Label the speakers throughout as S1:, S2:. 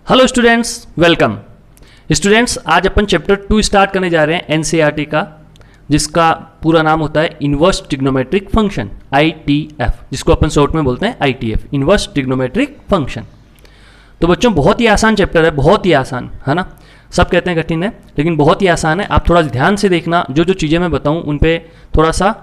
S1: Hello students, welcome. Students, आज अपन chapter 2 start करने जा रहे हैं एनसीईआरटी का, जिसका पूरा नाम होता है इन्वर्स ट्रिग्नोमेट्रिक फंक्शन, आईटीएफ, जिसको अपन शॉर्ट में बोलते हैं आईटीएफ, इन्वर्स ट्रिग्नोमेट्रिक फंक्शन। तो बच्चों बहुत ही आसान चैप्टर है, बहुत ही आसान है ना। सब कहते हैं कठिन है, लेकिन बहुत ही आसान है। आप थोड़ा ध्यान से देखना, जो जो चीज़ें मैं बताऊं उन पे थोड़ा सा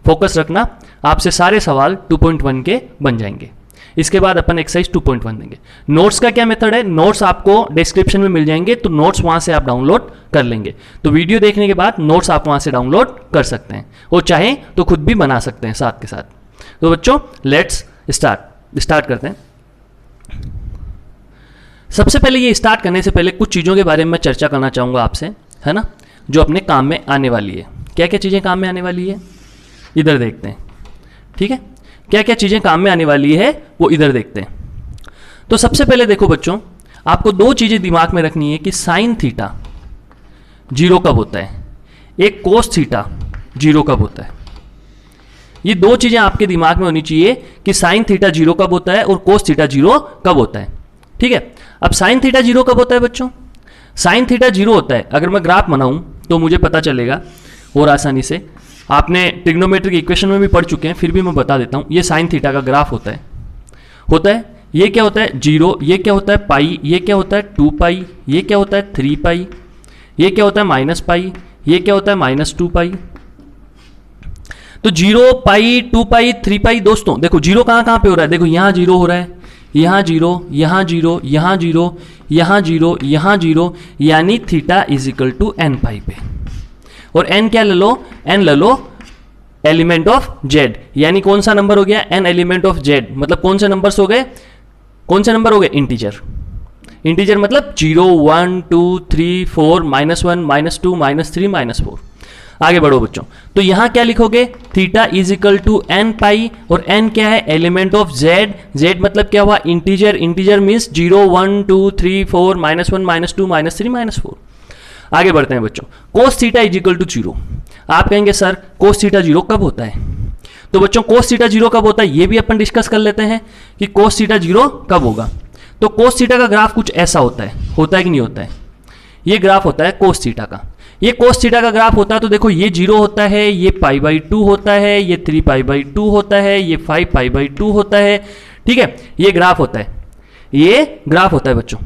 S1: फोकस रखना, आपसे सारे सवाल 2.1 के बन जाएंगे। इसके बाद अपन एक्सरसाइज 2.1 देंगे। नोट्स का क्या मेथड है, नोट्स आपको डिस्क्रिप्शन में मिल जाएंगे, तो नोट्स वहां से आप डाउनलोड कर लेंगे। तो वीडियो देखने के बाद नोट्स आप वहां से डाउनलोड कर सकते हैं, और चाहे तो खुद भी बना सकते हैं साथ के साथ। तो बच्चों लेट्स स्टार्ट करते हैं। सबसे पहले ये स्टार्ट करने से पहले कुछ चीज़ों के बारे में मैं चर्चा करना चाहूँगा आपसे, है ना, जो अपने काम में आने वाली है। क्या क्या चीज़ें काम में आने वाली है, इधर देखते हैं। ठीक है, क्या क्या चीज़ें काम में आने वाली है वो इधर देखते हैं। तो सबसे पहले देखो बच्चों, आपको दो चीज़ें दिमाग में रखनी है कि साइन थीटा 0 कब होता है, एक कोस थीटा 0 कब होता है। ये दो चीज़ें आपके दिमाग में होनी चाहिए कि साइन थीटा 0 कब होता है और कोस थीटा 0 कब होता है। ठीक है, अब साइन थीटा 0 कब होता है बच्चों, साइन थीटा 0 होता है, अगर मैं ग्राफ बनाऊं तो मुझे पता चलेगा और आसानी से। आपने ट्रिग्नोमेट्रिक इक्वेशन में भी पढ़ चुके हैं, फिर भी मैं बता देता हूं। ये साइन थीटा का ग्राफ होता है। ये क्या होता है 0, ये क्या होता है पाई, ये क्या होता है 2 पाई, ये क्या होता है 3 पाई, ये क्या होता है माइनस पाई, ये क्या होता है -2 पाई। तो 0 पाई 2 पाई 3 पाई, दोस्तों देखो 0 कहां कहां पे हो रहा है, देखो यहां 0 हो रहा है, यहाँ 0, यहाँ 0, यहाँ 0, यहाँ 0, यहाँ 0, यानी theta is equal to n pi पे। और n क्या ले लो, n ले लो एलिमेंट ऑफ z, यानी कौन सा नंबर हो गया, n एलिमेंट ऑफ z, मतलब कौन से नंबर्स हो गए, कौन से नंबर हो गए, इंटीजर। इंटीजर मतलब 0, 1, 2, 3, 4, -1, -2, -3, -4। आगे बढ़ो बच्चों, तो यहां क्या लिखोगे, theta is equal to n pi, और n क्या है, एलिमेंट ऑफ z। z मतलब क्या हुआ, इंटीजर। Integer means 0, 1, 2, 3, 4, -1, -2, -3, -4। आगे बढ़ते हैं बच्चों, cos theta is equal to 0। आप कहेंगे सर कोस थीटा 0 कब होता है, तो बच्चों कोस थीटा 0 कब होता है ये भी अपन डिस्कस कर लेते हैं कि कोस थीटा 0 कब होगा। तो कोस थीटा का ग्राफ कुछ ऐसा होता है कि नहीं होता है। ये ग्राफ होता है कोस थीटा का। ये कोस थीटा का ग्राफ होता है, तो देखो ये 0 होता है, ये π/2 होता है, ये 3π/2 होता है, ये 5π/2 होता है। ठीक है, ये ग्राफ होता है, ये ग्राफ होता है बच्चों।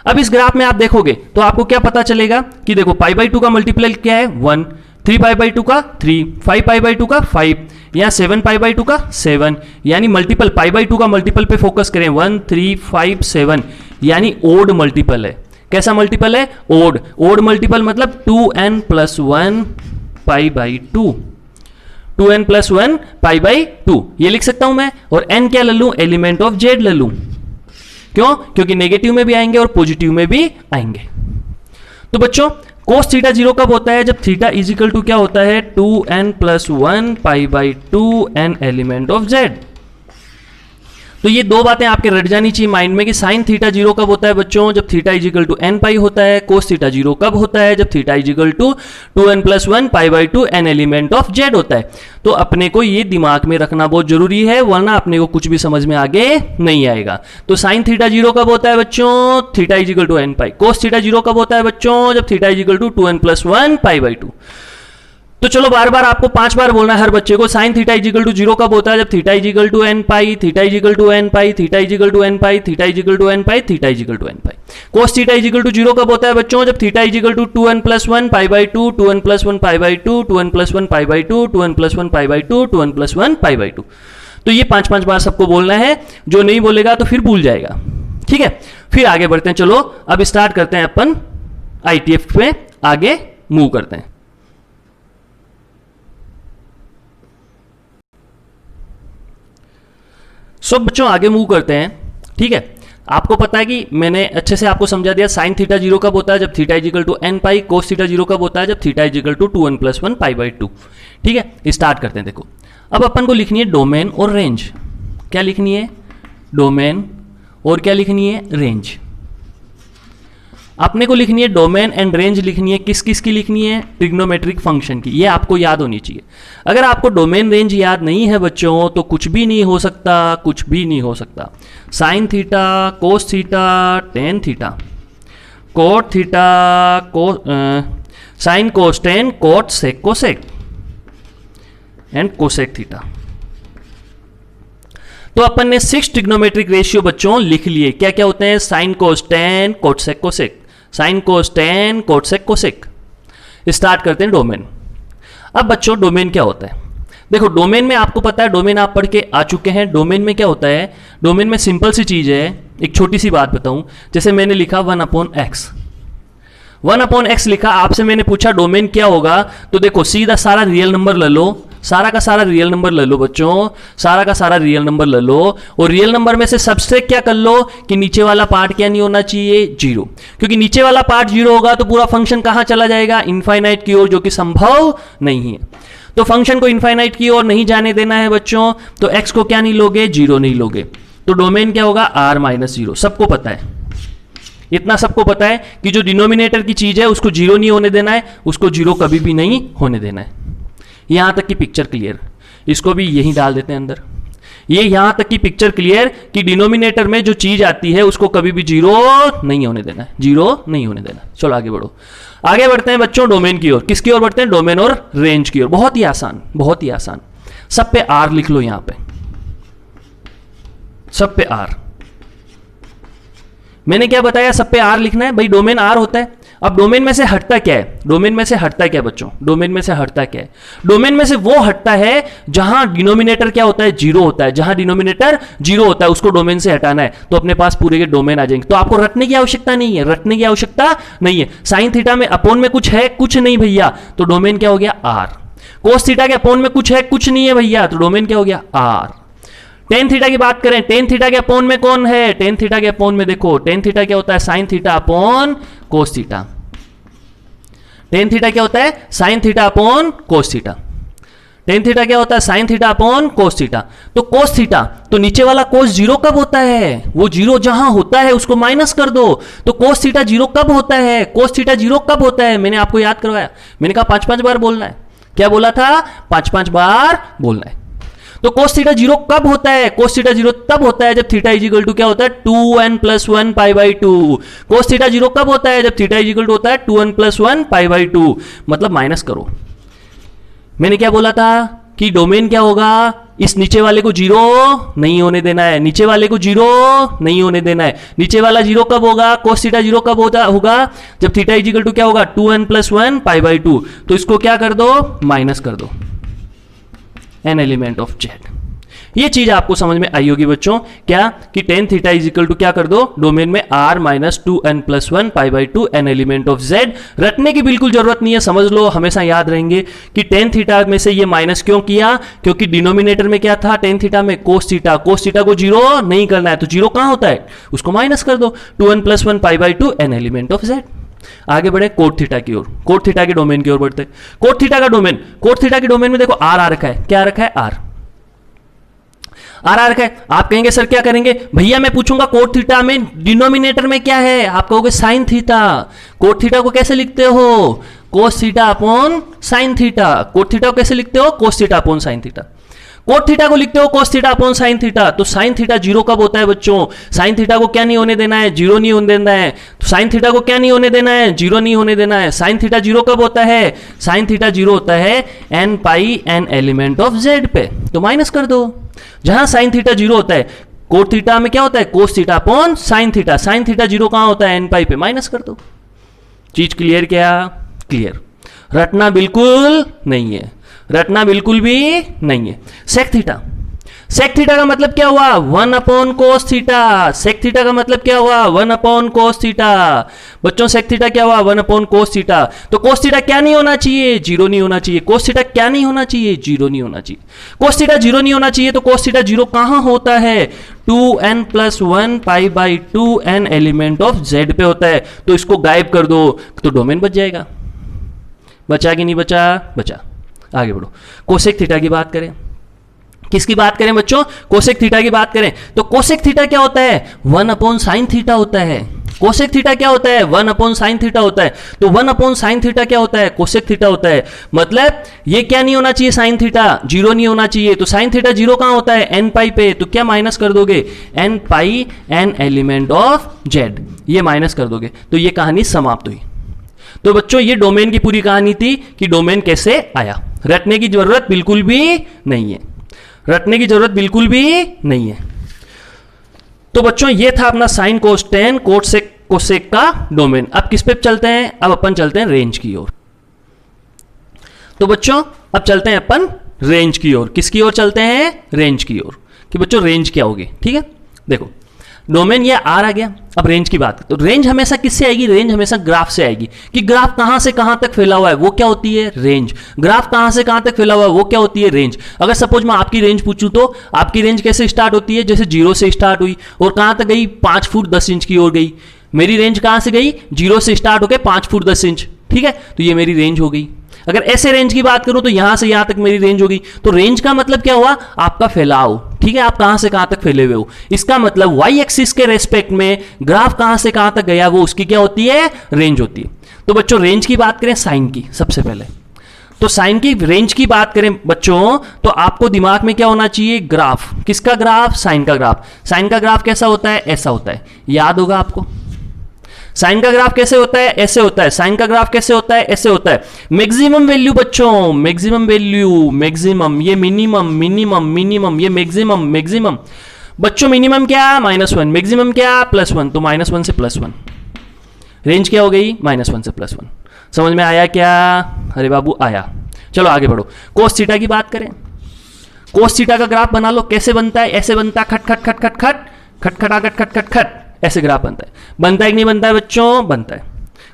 S1: अब इस ग्राफ में आप देखोगे तो आपको क्या पता चलेगा कि देखो π/2 का मल्टीपल क्या है 1, 3π/2 का 3, 5π/2 का 5, यहाँ 7π/2 का 7, यानी मल्टीपल π/2 का मल्टीपल पे फोकस करें 1, 3, 5, 7, यानी ओड मल्टीपल है। कैसा मल्टीपल है, ओड। ओड मल्टीपल मतलब 2n + 1 π/2, 2n + 1 π/2 ये लिख सकता हूं मैं। और n क्या ले लूं, एलिमेंट ऑफ z ले लूं। क्यों, क्योंकि नेगेटिव में भी आएंगे और पॉजिटिव में भी आएंगे। तो बच्चों कोस थीटा 0 कब होता है, जब थीटा इज इक्वल टू क्या होता है, 2n + 1 π/2 n element of z। तो ये दो बातें आपके रट जानी चाहिए माइंड में कि साइन थीटा 0 कब होता है बच्चों, जब theta is equal to n pi होता है। कोस थीटा 0 कब होता है, जब थीटा इज इक्वल टू 2n + 1 π/2 n element of z होता है। तो अपने को ये दिमाग में रखना बहुत जरूरी है, वरना अपने को कुछ भी समझ में आगे नहीं आएगा। तो साइन थीटा 0 कब होता है बच्चों, theta is equal to n pi. Cos theta 0 कब होता है बच्चों, जब थीटा इज इक्वल टू 2n + 1 π/2। तो चलो बार बार आपको 5 बार बोलना है हर बच्चे को, sine theta is equal to 0 कब होता है, जब theta is equal to n pi, theta is equal to n pi, theta is equal to n pi, theta is equal to n pi, theta is equal to n pi. Cos theta is equal to 0 कब होता है बच्चों, जब theta is equal टू 2n + 1 π/2, 2n + 1 π/2, 2n + 1 π/2, 2n + 1 π/2, 2n + 1 π/2। तो ये 5 बार सबको बोलना है, जो नहीं बोलेगा तो फिर भूल जाएगा। ठीक है, फिर आगे बढ़ते हैं। चलो अब स्टार्ट करते हैं अपन आईटीएफ पे आगे मूव करते हैं। सब बच्चों आगे मूव करते हैं। ठीक है, आपको पता है कि मैंने अच्छे से आपको समझा दिया साइन थीटा 0 कब होता है, जब theta is equal to n pi. Cos theta 0 कब होता है, जब थीटा इज इक्वल टू 2n + 1 π/2। ठीक है, स्टार्ट करते हैं। देखो अब अपन को लिखनी है डोमेन और रेंज। क्या लिखनी है, डोमेन, और क्या लिखनी है, रेंज। अपने को लिखनी है डोमेन एंड रेंज लिखनी है, किस किस की लिखनी है, ट्रिग्नोमेट्रिक फंक्शन की, ये आपको याद होनी चाहिए। अगर आपको डोमेन रेंज याद नहीं है बच्चों तो कुछ भी नहीं हो सकता, कुछ भी नहीं हो सकता। Sine theta, cos theta, tan theta, cot theta, sine cos tan, cot sec cosec and cosec theta. तो अपन ने 6 ट्रिग्नोमेट्रिक रेशियो बच्चों लिख लिए। क्या क्या होते हैं, sine cos tan, cot sec cosec, sine cos tan, cot sec cosec. Start करते हैं डोमेन। अब बच्चों डोमेन क्या होता है, देखो डोमेन में आपको पता है, डोमेन आप पढ़ के आ चुके हैं। डोमेन में क्या होता है, डोमेन में सिंपल सी चीज है, एक छोटी सी बात बताऊं, जैसे मैंने लिखा 1/x, 1/x लिखा, आपसे मैंने पूछा डोमेन क्या होगा, तो देखो सीधा सारा रियल नंबर ले लो, सारा का सारा रियल नंबर ले लो बच्चों, सारा का सारा रियल नंबर ले लो, और रियल नंबर में से सब्सट्रैक्ट क्या कर लो कि नीचे वाला पार्ट क्या नहीं होना चाहिए, 0, क्योंकि नीचे वाला पार्ट 0 होगा तो पूरा फंक्शन कहां चला जाएगा, इनफाइनाइट की ओर, जो कि संभव नहीं है। तो फंक्शन को इनफाइनाइट की ओर नहीं जाने देना है बच्चों, तो x को क्या नहीं लोगे, 0 नहीं लोगे, तो डोमेन क्या होगा, r-0। सबको पता है, इतना सबको पता है कि जो डिनोमिनेटर की चीज है उसको 0 नहीं होने देना है, उसको 0 कभी भी नहीं होने देना है। यहां तक की पिक्चर क्लियर, इसको भी यही डाल देते हैं अंदर। ये यहां तक की पिक्चर क्लियर कि डिनोमिनेटर में जो चीज आती है उसको कभी भी 0 नहीं होने देना है, 0 नहीं होने देना। चलो आगे बढ़ो, आगे बढ़ते हैं बच्चों डोमेन की ओर। किसकी ओर बढ़ते हैं, डोमेन और रेंज की ओर। बहुत ही आसान, बहुत ही आसान। सब पे R लिख लो, यहां पे सब पे R। मैंने क्या बताया, सब पे R लिखना है भाई, डोमेन R होता है। अब डोमेन में से हटता क्या है, डोमेन में से हटता क्या बच्चों, डोमेन में से हटता क्या है, डोमेन में से वो हटता है जहां डिनोमिनेटर क्या होता है, 0 होता है। जहां डिनोमिनेटर 0 होता है उसको डोमेन से हटाना है, तो अपने पास पूरे के डोमेन आ जाएंगे। तो आपको रटने की आवश्यकता नहीं है, रटने की आवश्यकता नहीं है। साइन थीटा में अपोन में कुछ है, कुछ नहीं भैया, तो डोमेन क्या हो गया, R। कोस थीटा के अपोन में कुछ है, कुछ नहीं है भैया, तो डोमेन क्या हो गया, R। टेन थीटा की बात करें, टेन थीटा के अपोन में कौन है, टेन थीटा के अपोन में देखो, टेन थीटा क्या होता है, साइन थीटा अपॉन कोस थीटा। टेन थीटा क्या होता है, साइन थीटा अपॉन कोस थीटा। टेन थीटा क्या होता है, sine theta upon cos theta. तो कोस थीटा, तो नीचे वाला कोस 0 कब होता है, वो 0 जहां होता है उसको माइनस कर दो। तो कोस थीटा 0 कब होता है, कोस थीटा 0 कब होता है, मैंने आपको याद करवाया, मैंने कहा 5-5 बार बोलना है। क्या बोला था, 5-5 बार बोलना है। तो कोस थीटा 0 कब होता है, कोस थीटा 0 तब होता है जब थीटा इज इक्वल टू क्या होता है, 2n+1 π/2। कोस थीटा 0 कब होता है, जब थीटा इज इक्वल टू होता है 2n+1 π/2, मतलब माइनस करो। मैंने क्या बोला था कि डोमेन क्या होगा, इस नीचे वाले को 0 नहीं होने देना है, नीचे वाले को 0 नहीं होने देना है। नीचे वाला 0 कब होगा, कोस थीटा 0 कब होगा, जब थीटा इज इक्वल टू क्या होगा, 2n+1 π/2। तो इसको क्या कर दो, माइनस कर दो, एन एलिमेंट ऑफ जेड। ये चीज आपको समझ में आई होगी बच्चों, क्या कि tan theta is equal to क्या कर दो, डोमेन में r-2n+1 π/2 N element of Z. रटने की बिल्कुल जरूरत नहीं है, समझ लो, हमेशा याद रहेंगे कि टेन थीटा में से ये माइनस क्यों किया, क्योंकि डिनोमिनेटर में क्या था, टेन थीटा में कोस थीटा, कोस थीटा को 0 नहीं करना है, तो 0 कहां होता है, उसको माइनस कर दो, 2n+1 π/2 N element of Z. आगे बढ़े कोट थीटा की ओर, कोट थीटा के डोमेन की ओर बढ़ते। कोट थीटा का डोमेन, कोट थीटा के डोमेन में देखो आर आ रखा है, क्या रखा है, आर आ रखा है। आप कहेंगे सर क्या करेंगे, भैया मैं पूछूंगा कोट थीटा में डिनोमिनेटर में क्या है, आप कहोगे साइन थीटा। कोट थीटा को कैसे लिखते हो, cos theta upon sine theta. Cot theta को कैसे लिखते हो, cos theta upon sine theta. Cot theta को लिखते हो cos theta upon sine theta. तो साइन थीटा 0 कब होता है बच्चों, साइन थीटा को क्या नहीं होने देना है, 0 नहीं होने देना है। तो साइन थीटा को क्या नहीं होने देना है, 0 नहीं होने देना है। साइन थीटा 0 कब होता है, साइन थीटा 0 होता है n N element of z पे, तो माइनस कर दो। जहां साइन थीटा 0 होता है, कोट थीटा में क्या होता है, cos theta upon sine theta. Sine theta 0 कहां होता है, n पे, माइनस कर दो। चीज क्लियर, क्या क्लियर, रटना बिल्कुल नहीं है, रटना बिल्कुल भी नहीं है। सेक थीटा, सेक थीटा का मतलब क्या हुआ, 1/cos थीटा। सेक थीटा का मतलब क्या हुआ, 1/cos थीटा। बच्चों सेक थीटा क्या हुआ, 1/cos थीटा। तो cos थीटा क्या नहीं होना चाहिए, 0 नहीं होना चाहिए। cos थीटा क्या नहीं होना चाहिए, 0 नहीं होना चाहिए। cos थीटा 0 नहीं होना चाहिए, तो cos थीटा 0 कहां होता है, 2n+1 π/2 n element of z पे होता है। तो इसको गायब कर दो, तो डोमेन बच जाएगा। बचा कि नहीं बचा, बचा। आगे बढ़ो, कोसेक थीटा की बात करें, किसकी बात करें बच्चों, कोसेक थीटा की बात करें। तो कोसेक थीटा क्या होता है, 1/sin थीटा होता है। कोसेक थीटा क्या होता है? 1 अपॉन साइन थीटा होता है। तो 1 अपॉन साइन थीटा क्या होता है? कोसेक थीटा होता है। मतलब ये क्या नहीं होना चाहिए? साइन थीटा 0 नहीं होना चाहिए। तो साइन थीटा 0 कहां होता है? एन पाई पे। तो क्या माइनस कर दोगे? N pi n element of Z, ये माइनस कर दोगे। तो ये कहानी समाप्त हुई। तो बच्चों ये डोमेन की पूरी कहानी थी कि डोमेन कैसे आया। रटने की जरूरत बिल्कुल भी नहीं है, रटने की जरूरत बिल्कुल भी नहीं है। तो बच्चों ये था अपना sign cos ten cosec cosec का डोमेन। अब किस पे चलते हैं? अब अपन चलते हैं रेंज की ओर। तो बच्चों अब चलते हैं अपन रेंज की ओर। किसकी ओर चलते हैं? रेंज की ओर। कि बच्चों रेंज क्या होगी? ठीक है, देखो डोमेन ये आर आ गया। अब रेंज की बात, तो रेंज हमेशा किससे आएगी? रेंज हमेशा ग्राफ से आएगी। कि ग्राफ कहां से कहां तक फैला हुआ है वो क्या होती है? रेंज। ग्राफ कहां से कहां तक फैला हुआ है वो क्या होती है? रेंज। अगर सपोज मैं आपकी रेंज पूछूं तो आपकी रेंज कैसे स्टार्ट होती है? जैसे 0 से स्टार्ट हुई और कहां तक गई? 5 फुट 10 इंच की ओर गई। मेरी रेंज कहां से गई? 0 से स्टार्ट होकर 5 फुट 10 इंच। ठीक है, तो ये मेरी रेंज हो गई। अगर ऐसे रेंज की बात करूं तो यहां से यहां तक मेरी रेंज होगी। तो रेंज का मतलब क्या हुआ? आपका फैलाव। ठीक है, आप कहां से कहां तक फैले हुए हो। इसका मतलब वाई एक्सिस के रेस्पेक्ट में ग्राफ कहां से कहां तक गया वो उसकी क्या होती है? रेंज होती है। तो बच्चों रेंज की बात करें साइन की सबसे पहले, तो साइन की रेंज की बात करें बच्चों तो आपको दिमाग में क्या होना चाहिए? ग्राफ। किसका ग्राफ? साइन का ग्राफ। साइन का ग्राफ कैसा होता है? ऐसा होता है, याद होगा आपको। साइन का ग्राफ कैसे होता है? ऐसे होता है। साइन का ग्राफ कैसे होता है? ऐसे होता है। मैक्सिमम वैल्यू बच्चों, मैक्सिमम वैल्यू, मैक्सिमम, ये मिनिमम, मिनिमम, मिनिमम, ये मैक्सिमम, मैक्सिमम। बच्चों मिनिमम क्या? -1। मैक्सिमम क्या? +1। तो -1 से +1 रेंज क्या हो गई? -1 से +1। समझ में आया क्या? अरे बाबू आया। चलो आगे बढ़ो। कोस थीटा की बात करें। कोस थीटा का ग्राफ बना लो। कैसे बनता है? ऐसे बनता है, खट खट खट खट खट खट खटा खट खट खट खट, ऐसे ग्राफ बनता है। बनता है कि नहीं बनता है बच्चों? बनता है।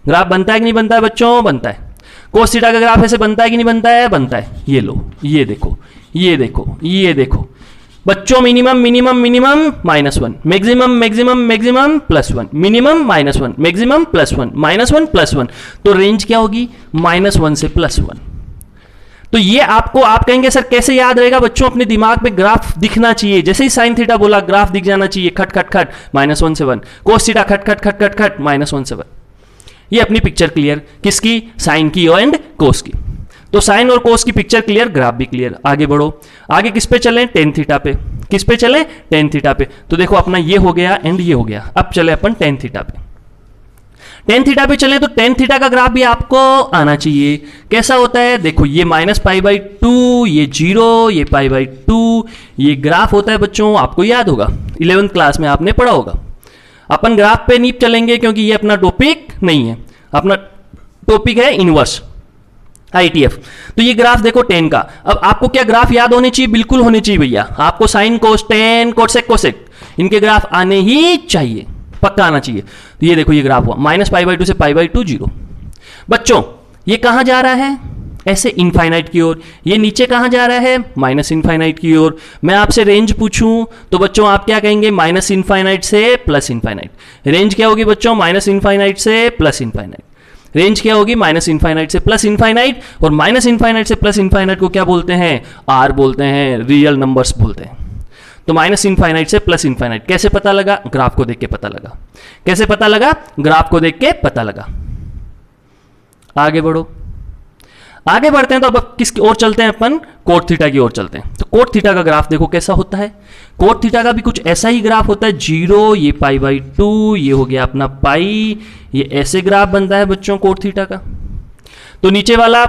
S1: ग्राफ बनता है कि नहीं बनता है बच्चों? बनता है। कोस थीटा का ग्राफ ऐसे बनता है कि नहीं बनता है? बनता है। ये लो, ये देखो, ये देखो, ये देखो बच्चों, minimum minimum minimum -1, maximum maximum maximum +1, minimum -1, maximum +1, -1 +1। तो रेंज क्या होगी? -1 से +1। तो ये आपको, आप कहेंगे सर कैसे याद रहेगा? बच्चों अपने दिमाग में ग्राफ दिखना चाहिए। जैसे ही साइन थीटा बोला ग्राफ दिख जाना चाहिए, खट खट खट -1 से 1। कोस थीटा खट खट खट खट खट -1 से 1। ये अपनी पिक्चर क्लियर। किसकी? साइन की एंड कोस की। तो साइन और कोस की पिक्चर क्लियर, ग्राफ भी क्लियर। आगे बढ़ो। आगे किस पे चलें? टेन थीटा पे। किस पे चलें? टेन थीटा पे। तो देखो अपना ये हो गया एंड ये हो गया। अब चले अपन टेन थीटा पे। टेन थीटा पे चलें तो टेन थीटा का ग्राफ भी आपको आना चाहिए। कैसा होता है? देखो ये -π/2, ये 0, ये π/2, ये ग्राफ होता है बच्चों, आपको याद होगा 11th क्लास में आपने पढ़ा होगा। अपन ग्राफ पे नहीं चलेंगे क्योंकि ये अपना टॉपिक नहीं है। अपना टॉपिक है इनवर्स, ITF। तो ये ग्राफ देखो टेन का। अब आपको क्या ग्राफ याद होने चाहिए? बिल्कुल होने चाहिए भैया। आपको sign cos ten cosec cosec इनके ग्राफ आने ही चाहिए, पक्का आना चाहिए। तो ये देखो ये ग्राफ हुआ -π/2 से π/2 0। बच्चों ये कहां जा रहा है? ऐसे इनफाइनाइट की ओर। ये नीचे कहां जा रहा है? -इनफाइनाइट की ओर। मैं आपसे रेंज पूछूं तो बच्चों आप क्या कहेंगे? -इनफाइनाइट से +इनफाइनाइट। रेंज क्या होगी बच्चों? -इनफाइनाइट से +इनफाइनाइट। रेंज क्या होगी? -इनफाइनाइट से +इनफाइनाइट। और -इनफाइनाइट से +इनफाइनाइट को क्या बोलते हैं? R बोलते हैं, रियल नंबर्स बोलते हैं। तो -इनफाइनाइट से +इनफाइनाइट कैसे पता लगा? ग्राफ को देख के पता लगा। कैसे पता लगा? ग्राफ को देख के पता लगा। आगे बढ़ो। आगे बढ़ते हैं तो अब किसकी ओर चलते हैं? अपन कोट थीटा की ओर चलते हैं। तो कोट थीटा का ग्राफ देखो कैसा होता है। कोट थीटा का भी कुछ ऐसा ही ग्राफ होता है। 0, ये π/2, ये हो गया अपना पाई, ये ऐसे ग्राफ बनता है बच्चों कोट थीटा का। तो नीचे वाला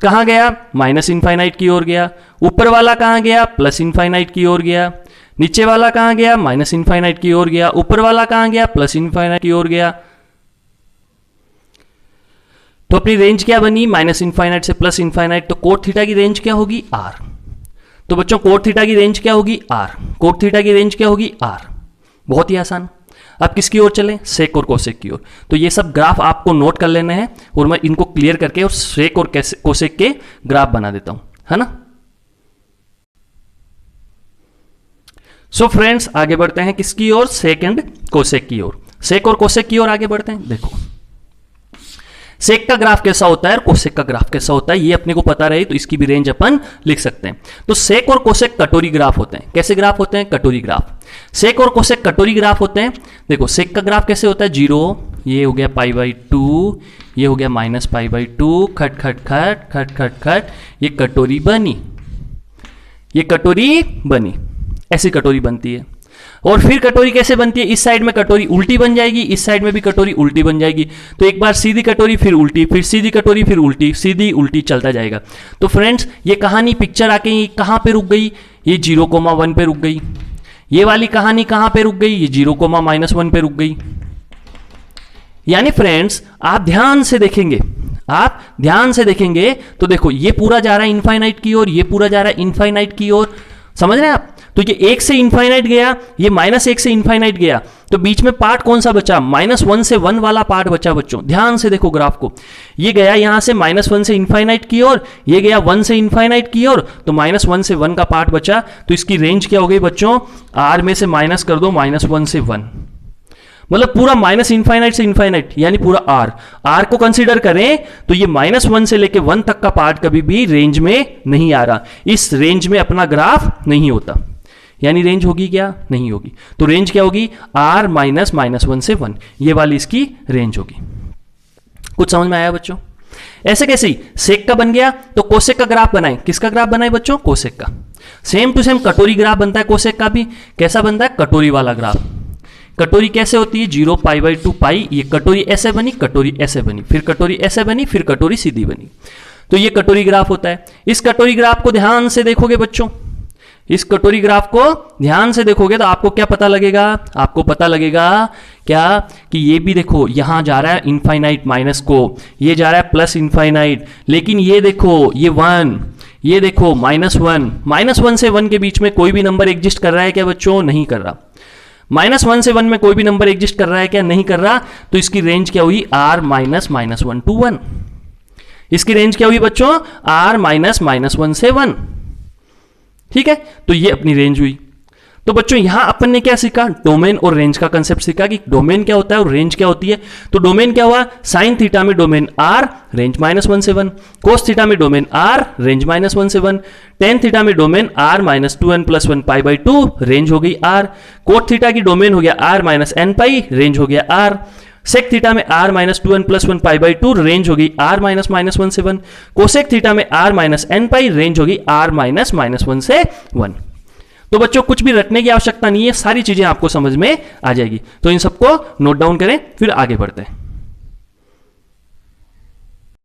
S1: कहां गया? -इनफाइनाइट की ओर गया। ऊपर वाला कहां गया? +इनफाइनाइट की ओर गया। नीचे वाला कहां गया? -इनफाइनाइट की ओर गया। ऊपर वाला कहां गया? +इनफाइनाइट की ओर गया। तो अपनी रेंज क्या बनी? -इनफाइनाइट से +इनफाइनाइट। तो कोट थीटा की रेंज क्या होगी? R। तो बच्चों कोट थीटा की रेंज क्या होगी? R। कोट थीटा की रेंज क्या होगी? R। बहुत ही आसान। अब किसकी ओर चलें? सेक और कोसेक की ओर। तो ये सब ग्राफ आपको नोट कर लेने हैं और मैं इनको क्लियर करके और सेक और कोसेक के ग्राफ बना देता हूं, है ना। सो फ्रेंड्स आगे बढ़ते हैं किसकी ओर? सेक एंड कोसेक की ओर। सेक और कोसेक की ओर आगे बढ़ते हैं। देखो सेक का ग्राफ कैसा होता है और कोसेक का ग्राफ कैसा होता है, ये अपने को पता रहे तो इसकी भी रेंज अपन लिख सकते हैं। तो सेक और कोसेक कटोरी ग्राफ होते हैं। कैसे ग्राफ होते हैं? कटोरी ग्राफ। सेक और कोसेक कटोरी ग्राफ होते हैं। देखो सेक का ग्राफ कैसे होता है, 0, ये हो गया π/2, ये हो गया -π/2, खट खट खट खट खट खट, ये कटोरी बनी, ये कटोरी बनी, ऐसी कटोरी बनती है। और फिर कटोरी कैसे बनती है? इस साइड में कटोरी उल्टी बन जाएगी, इस साइड में भी कटोरी उल्टी बन जाएगी। तो एक बार सीधी कटोरी, फिर उल्टी, फिर सीधी कटोरी, फिर उल्टी, सीधी उल्टी चलता जाएगा। तो फ्रेंड्स ये कहानी पिक्चर आके कहां पे रुक गई? ये 0,1 पे रुक गई। ये वाली कहानी कहां पे रुक गई? ये 0,-1 पे रुक गई। यानी फ्रेंड्स आप ध्यान से देखेंगे, आप ध्यान से देखेंगे तो देखो ये पूरा जा रहा है इनफाइनाइट की ओर, ये पूरा जा रहा है इनफाइनाइट की ओर, समझ रहे हैं आप? तो ये 1 से इनफाइनाइट गया, ये -1 से इनफाइनाइट गया, तो बीच में पार्ट कौन सा बचा? -1 से 1 वाला पार्ट बचा बच्चों। ध्यान से देखो ग्राफ को, ये गया यहां से -1 से इनफाइनाइट की ओर, ये गया 1 से इनफाइनाइट की ओर, तो -1 से 1 का पार्ट बचा। तो इसकी रेंज क्या हो गई बच्चों? r में से माइनस कर दो -1 से 1, मतलब पूरा -इनफाइनाइट से इनफाइनाइट, यानी पूरा r को कंसीडर करें तो ये -1 से लेके 1 तक का पार्ट कभी भी रेंज में नहीं आ रहा। इस रेंज में अपना ग्राफ नहीं होता, यानी रेंज होगी क्या? नहीं होगी। तो रेंज क्या होगी? r -1 से 1, ये वाली इसकी रेंज होगी। कुछ समझ में आया बच्चों? ऐसे कैसे ही सेक का बन गया तो कोसेक का ग्राफ बनाए। किसका ग्राफ बनाए बच्चों? कोसेक का। सेम टू सेम कटोरी ग्राफ बनता है कोसेक का भी। कैसा बनता है? कटोरी वाला ग्राफ। कटोरी कैसे होती है? 0 π/2 पाई, ये कटोरी ऐसे बनी, कटोरी ऐसे बनी, फिर कटोरी ऐसे बनी, फिर कटोरी सीधी बनी। तो ये कटोरी ग्राफ होता है। इस कटोरी ग्राफ को ध्यान से देखोगे बच्चों, इस कटोरी ग्राफ को ध्यान से देखोगे तो आपको क्या पता लगेगा? आपको पता लगेगा क्या कि ये भी देखो यहां जा रहा है इनफाइनाइट माइनस को, ये जा रहा है प्लस इनफाइनाइट, लेकिन ये देखो ये 1, ये देखो -1 से 1 के बीच में कोई भी नंबर एग्जिस्ट कर रहा है क्या बच्चों? नहीं कर रहा। -1 से 1 में कोई भी नंबर एग्जिस्ट कर रहा है क्या? नहीं कर रहा। तो इसकी रेंज क्या हुई? r -1 to 1। इसकी रेंज क्या हुई बच्चों? r -1 से 1। ठीक है, तो ये अपनी रेंज हुई। तो बच्चों यहां अपन ने क्या सीखा? डोमेन और रेंज का कंसेप्ट सीखा कि डोमेन क्या होता है और रेंज क्या होती है। तो डोमेन क्या हुआ? साइन थीटा में डोमेन r, रेंज -1 से 1, कोस थीटा में डोमेन r, रेंज -1 से 1, टेन थीटा में डोमेन r -2n + 1 π/2, रेंज हो गई r, कोट थीटा की डोमेन हो गया r -n π, रेंज हो गया r, सेक थीटा में r -2n + 1 π/2, रेंज हो गई r -1 से 1, कोसेक थीटा में r -n π, रेंज हो गई r -1 से 1। तो बच्चों कुछ भी रटने की आवश्यकता नहीं है, सारी चीजें आपको समझ में आ जाएगी। तो इन सबको नोट डाउन करें, फिर आगे बढ़ते हैं।